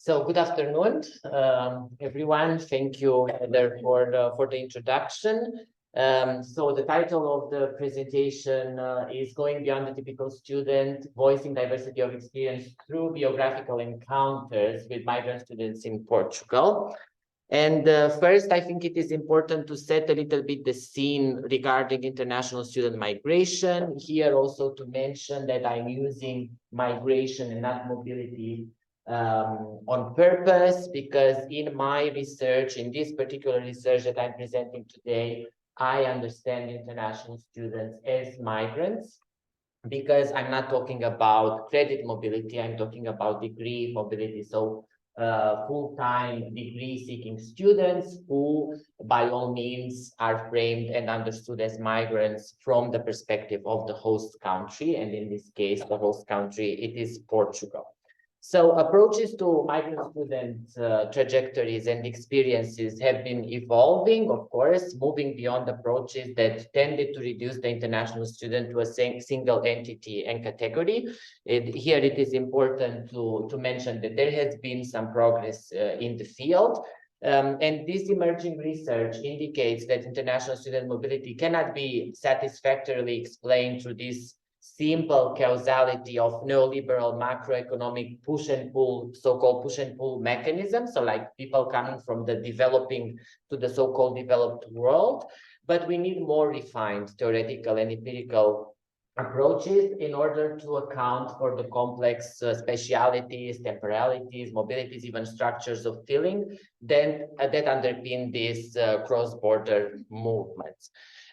So good afternoon, everyone. Thank you, Heather, for the introduction. So the title of the presentation is Going Beyond the Typical Student, Voicing Diversity of Experience Through Biographical Encounters with Migrant Students in Portugal. And first, I think it is important to set a little bit the scene regarding international student migration. Here also to mention that I'm using migration and not mobility on purpose, because in my research, in this particular research that I'm presenting today, I understand international students as migrants, because I'm not talking about credit mobility, I'm talking about degree mobility. So full-time degree-seeking students who, by all means, are framed and understood as migrants from the perspective of the host country. And in this case, the host country, it is Portugal. So approaches to migrant student trajectories and experiences have been evolving, of course, moving beyond approaches that tended to reduce the international student to a single entity and category. Here it is important to mention that there has been some progress in the field. And this emerging research indicates that international student mobility cannot be satisfactorily explained through this simple causality of neoliberal macroeconomic push and pull, so-called push and pull mechanism. So like people coming from the developing to the so-called developed world, but we need more refined theoretical and empirical approaches in order to account for the complex specialities, temporalities, mobilities, even structures of feeling that underpin these cross-border movements.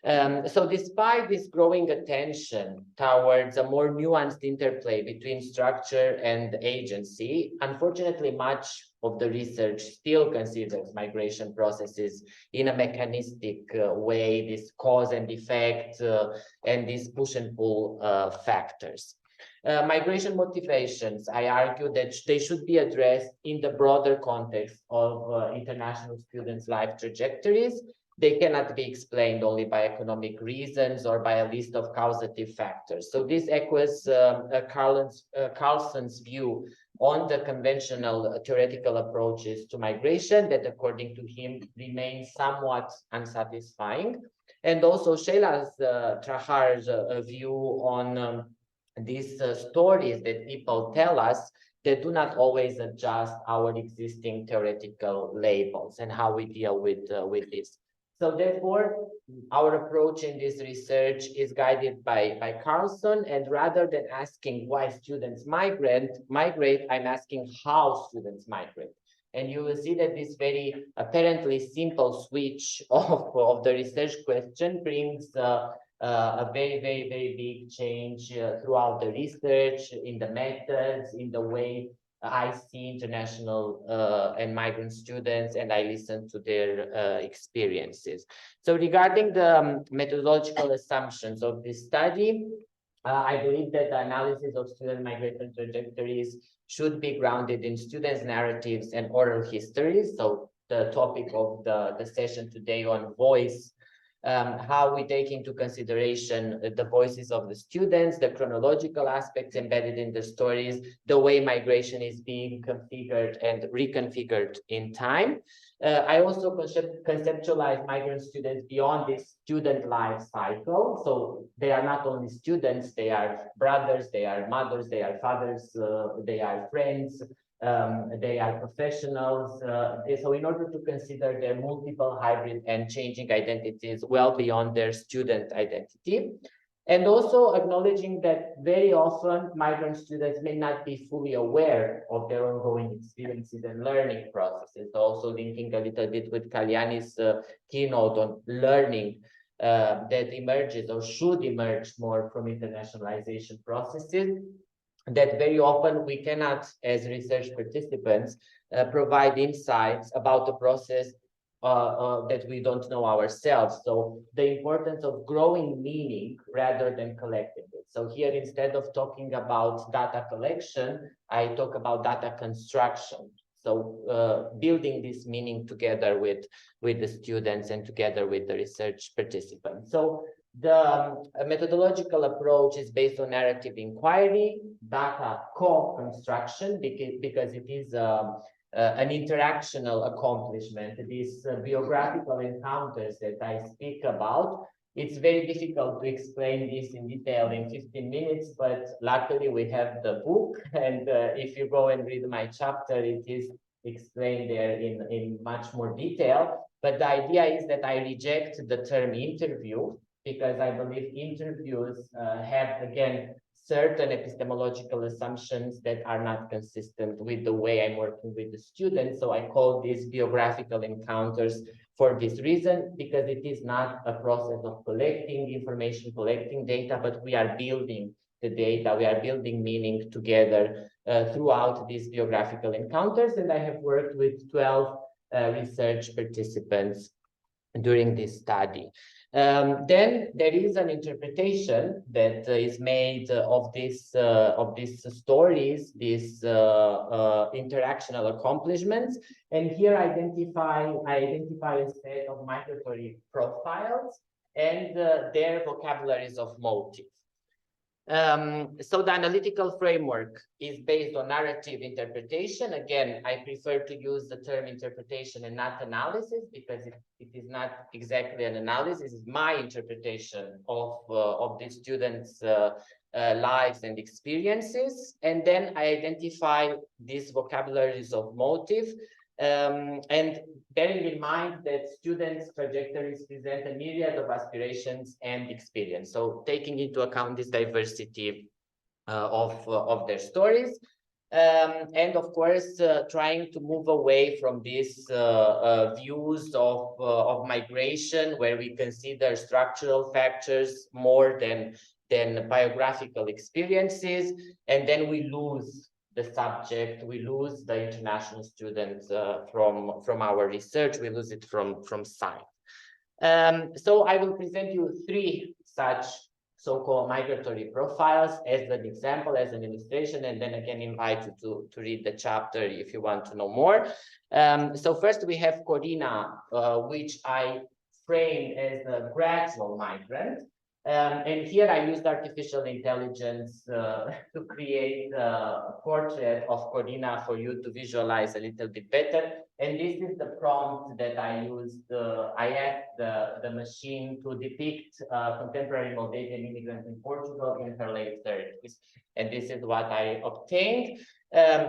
So despite this growing attention towards a more nuanced interplay between structure and agency, unfortunately, much of the research still considers migration processes in a mechanistic way, this cause and effect and these push and pull factors. Migration motivations, I argue that they should be addressed in the broader context of international students' life trajectories. They cannot be explained only by economic reasons or by a list of causative factors. So this echoes Carlson's view on the conventional theoretical approaches to migration that, according to him, remain somewhat unsatisfying. And also Sheila's Trahar's view on these stories that people tell us that do not always adjust our existing theoretical labels and how we deal with this. So therefore, our approach in this research is guided by Carlson, and rather than asking why students migrate, I'm asking how students migrate. And you will see that this very apparently simple switch of the research question brings a very, very, very big change throughout the research, in the methods, in the way I see international and migrant students, and I listen to their experiences. So regarding the methodological assumptions of this study, I believe that the analysis of student migration trajectories should be grounded in students' narratives and oral histories. So the topic of the session today on voice, how we take into consideration the voices of the students, the chronological aspects embedded in the stories, the way migration is being configured and reconfigured in time. I also conceptualize migrant students beyond this student life cycle. So they are not only students, they are brothers, they are mothers, they are fathers, they are friends, they are professionals. So in order to consider their multiple hybrid and changing identities well beyond their student identity, and also acknowledging that very often migrant students may not be fully aware of their ongoing experiences and learning processes. Also linking a little bit with Kalyani's keynote on learning that emerges or should emerge more from internationalization processes, that very often we cannot, as research participants, provide insights about the process that we don't know ourselves. So the importance of growing meaning rather than collecting it. So here, instead of talking about data collection, I talk about data construction. So building this meaning together with the students and together with the research participants. So the methodological approach is based on narrative inquiry, data co-construction, because it is an interactional accomplishment. These biographical encounters that I speak about, it's very difficult to explain this in detail in 15 minutes, but luckily we have the book, and if you go and read my chapter, it is explained there in much more detail. But the idea is that I reject the term interview, because I believe interviews have, again, certain epistemological assumptions that are not consistent with the way I'm working with the students. So I call these biographical encounters for this reason, because it is not a process of collecting information, collecting data, but we are building the data, we are building meaning together throughout these biographical encounters. And I have worked with 12 research participants during this study. Then there is an interpretation that is made of these stories, these interactional accomplishments, and here I identify a set of migratory profiles and their vocabularies of motive. So the analytical framework is based on narrative interpretation. Again, I prefer to use the term interpretation and not analysis, because it is not exactly an analysis. It's my interpretation of the students' lives and experiences. And then I identify these vocabularies of motive, and bearing in mind that students' trajectories present a myriad of aspirations and experience. So taking into account this diversity of their stories, and of course, trying to move away from these views of migration, where we consider structural factors more than biographical experiences, and then we lose the subject, we lose the international students from our research, we lose it from sight. So I will present you 3 such so-called migratory profiles as an example, as an illustration, and then again invite you to read the chapter if you want to know more. So first we have Corina, which I framed as a gradual migrant. And here I used artificial intelligence to create a portrait of Corina for you to visualize a little bit better. And this is the prompt that I used. I asked the machine to depict contemporary Moldavian immigrant in Portugal in her late 30s. And this is what I obtained.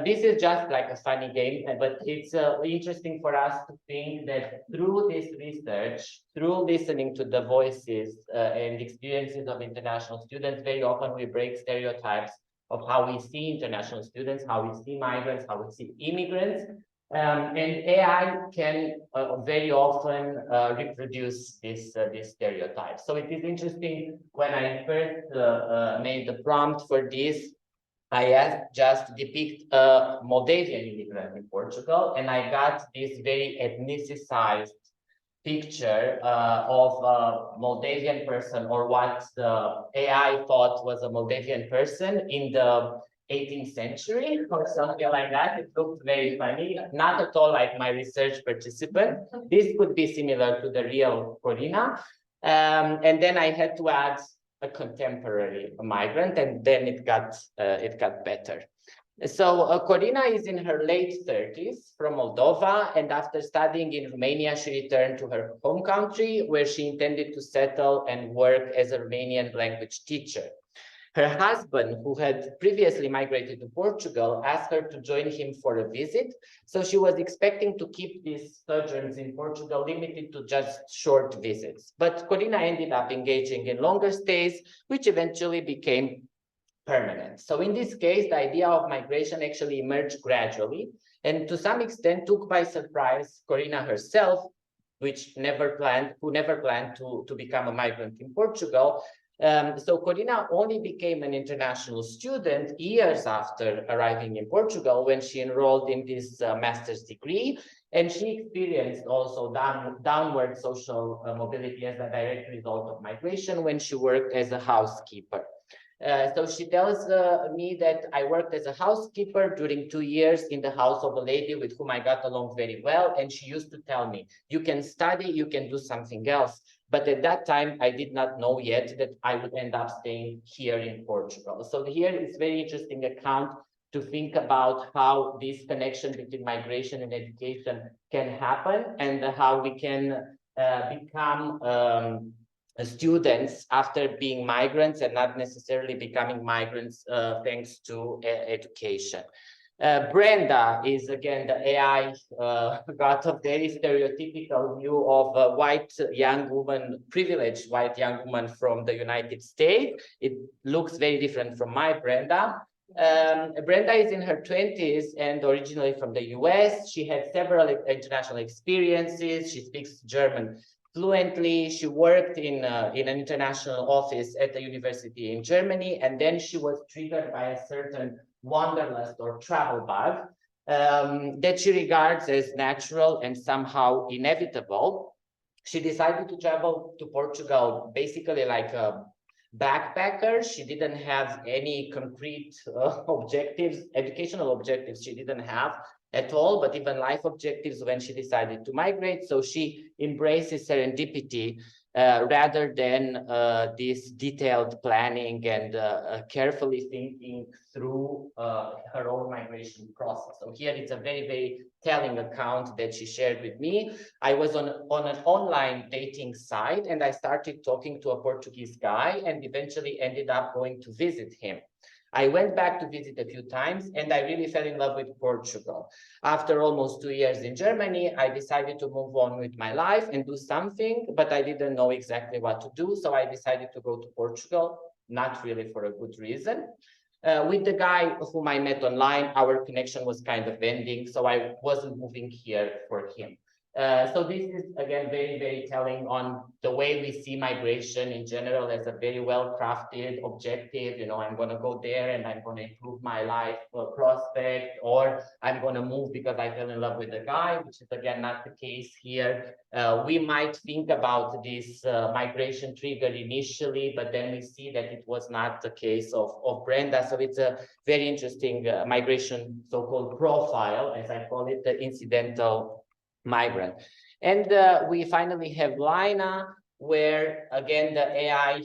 This is just like a funny game, but it's interesting for us to think that through this research, through listening to the voices and experiences of international students, very often we break stereotypes of how we see international students, how we see migrants, how we see immigrants. And AI can very often reproduce this stereotype. So it is interesting, when I first made the prompt for this, I asked just depict a Moldavian immigrant in Portugal, and I got this very ethnicized picture of a Moldavian person, or what the AI thought was a Moldavian person in the 18th century or something like that. It looked very funny, not at all like my research participant. This could be similar to the real Corina. And then I had to add a contemporary migrant, and then it got better. So Corina is in her late 30s from Moldova, and after studying in Romania, she returned to her home country, where she intended to settle and work as a Romanian language teacher. Her husband, who had previously migrated to Portugal, asked her to join him for a visit. So she was expecting to keep these sojourns in Portugal limited to just short visits. But Corina ended up engaging in longer stays, which eventually became permanent. So in this case, the idea of migration actually emerged gradually, and to some extent took by surprise Corina herself, who never planned to become a migrant in Portugal. So Corina only became an international student years after arriving in Portugal, when she enrolled in this master's degree, and she experienced also downward social mobility as a direct result of migration when she worked as a housekeeper. So she tells me that I worked as a housekeeper during 2 years in the house of a lady with whom I got along very well. And she used to tell me, you can study, you can do something else. But at that time, I did not know yet that I would end up staying here in Portugal. So here is very interesting account to think about how this connection between migration and education can happen, and how we can become students after being migrants and not necessarily becoming migrants thanks to education. Brenda is again the AI got a very stereotypical view of a white young woman, privileged white young woman from the United States. It looks very different from my Brenda. Brenda is in her 20s and originally from the US. She had several international experiences. She speaks German fluently. She worked in an international office at the university in Germany, and then she was triggered by a certain wanderlust or travel bug that she regards as natural and somehow inevitable. She decided to travel to Portugal basically like a backpacker. She didn't have any concrete objectives, educational objectives she didn't have at all, but even life objectives when she decided to migrate. So she embraces serendipity rather than this detailed planning and carefully thinking through her own migration process. So here it's a very, very telling account that she shared with me. I was on an online dating site, and I started talking to a Portuguese guy and eventually ended up going to visit him. I went back to visit a few times, and I really fell in love with Portugal. After almost 2 years in Germany, I decided to move on with my life and do something, but I didn't know exactly what to do. So I decided to go to Portugal, not really for a good reason. With the guy whom I met online, our connection was kind of ending, so I wasn't moving here for him. So this is, again, very, very telling on the way we see migration in general as a very well-crafted objective. You know, I'm going to go there and I'm going to improve my life prospect, or I'm going to move because I fell in love with the guy, which is, again, not the case here. We might think about this migration trigger initially, but then we see that it was not the case of Brenda. So it's a very interesting migration so-called profile, as I call it, the incidental migrant. And we finally have Lina, where again the AI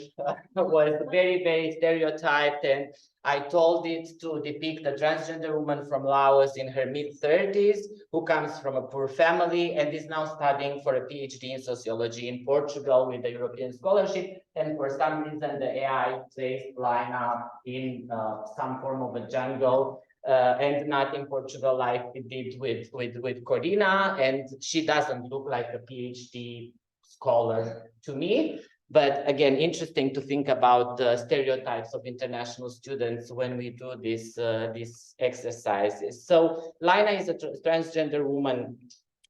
was very, very stereotyped, and I told it to depict a transgender woman from Laos in her mid-30s who comes from a poor family and is now studying for a PhD in sociology in Portugal with a European scholarship. And for some reason, the AI placed Lina in some form of a jungle. And not in Portugal like it did with Corina, and she doesn't look like a PhD scholar to me. But again, interesting to think about the stereotypes of international students when we do these exercises. So Lina is a transgender woman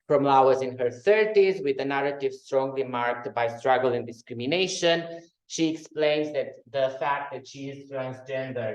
from Laos in her 30s with a narrative strongly marked by struggle and discrimination. She explains that the fact that she is transgender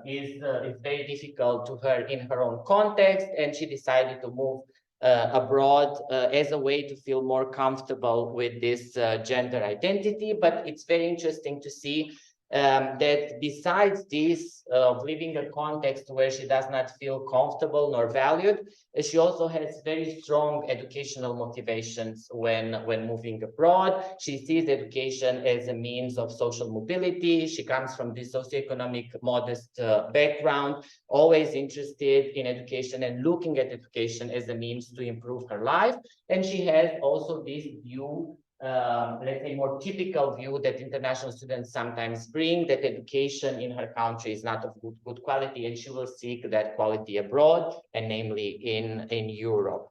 is very difficult to her in her own context, and she decided to move abroad as a way to feel more comfortable with this gender identity. But it's very interesting to see that besides this living a context where she does not feel comfortable nor valued, she also has very strong educational motivations when moving abroad. She sees education as a means of social mobility. She comes from this socioeconomic modest background, always interested in education and looking at education as a means to improve her life. And she has also this view, let's say more typical view that international students sometimes bring, that education in her country is not of good quality, and she will seek that quality abroad, and namely in Europe.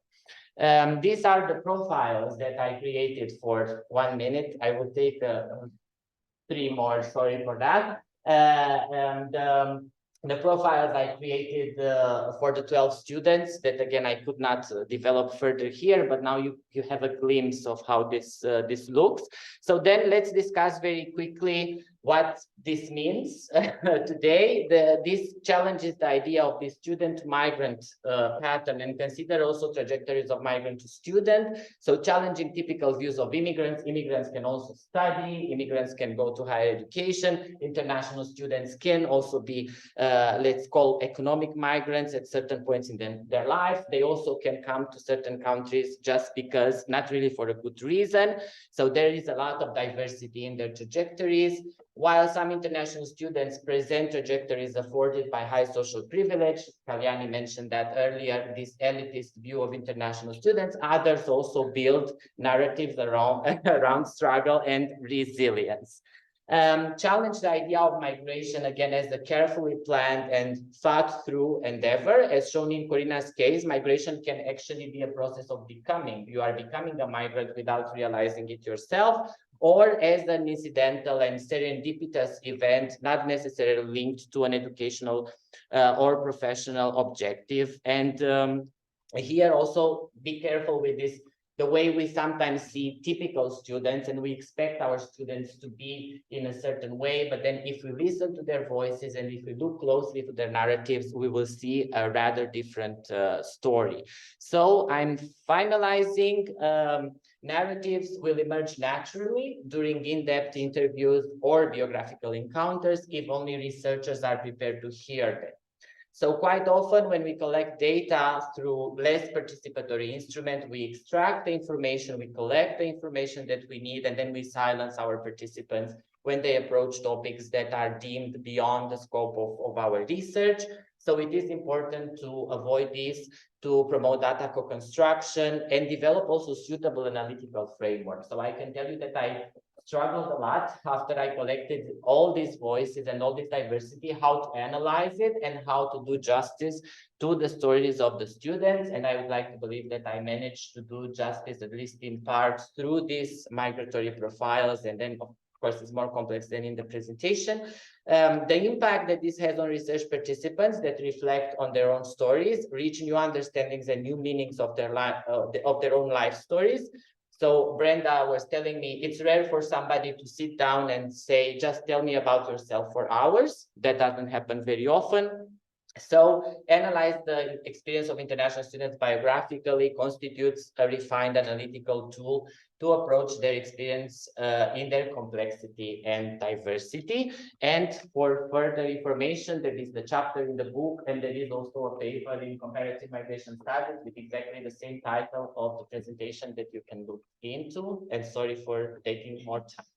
These are the profiles that I created for 1 minute. I will take 3 more, sorry for that. The profiles I created for the 12 students that, again, I could not develop further here, but now you have a glimpse of how this looks. So then let's discuss very quickly what this means today. This challenges the idea of the student-migrant pattern and consider also trajectories of migrant to student. So challenging typical views of immigrants. Immigrants can also study. Immigrants can go to higher education. International students can also be, let's call, economic migrants at certain points in their life. They also can come to certain countries just because, not really for a good reason. So there is a lot of diversity in their trajectories. While some international students present trajectories afforded by high social privilege, Kalyani mentioned that earlier, this elitist view of international students, others also build narratives around struggle and resilience. Challenge the idea of migration again as a carefully planned and thought through endeavor. As shown in Corina's case, migration can actually be a process of becoming. You are becoming a migrant without realizing it yourself, or as an incidental and serendipitous event, not necessarily linked to an educational or professional objective. And here also be careful with this, the way we sometimes see typical students, and we expect our students to be in a certain way, but then if we listen to their voices and if we look closely to their narratives, we will see a rather different story. So I'm finalizing. Narratives will emerge naturally during in-depth interviews or biographical encounters if only researchers are prepared to hear them. So quite often when we collect data through less participatory instrument, we extract the information, we collect the information that we need, and then we silence our participants when they approach topics that are deemed beyond the scope of our research. So it is important to avoid this, to promote data co-construction and develop also suitable analytical frameworks. So I can tell you that I struggled a lot after I collected all these voices and all this diversity, how to analyze it and how to do justice to the stories of the students. And I would like to believe that I managed to do justice, at least in part, through these migratory profiles. And then, of course, it's more complex than in the presentation. The impact that this has on research participants that reflect on their own stories, reach new understandings and new meanings of their life, of their own life stories. So Brenda was telling me it's rare for somebody to sit down and say, just tell me about yourself for hours. That doesn't happen very often. So analyze the experience of international students biographically constitutes a refined analytical tool to approach their experience in their complexity and diversity. And for further information, there is the chapter in the book, and there is also a paper in comparative migration studies with exactly the same title of the presentation that you can look into. And sorry for taking more time.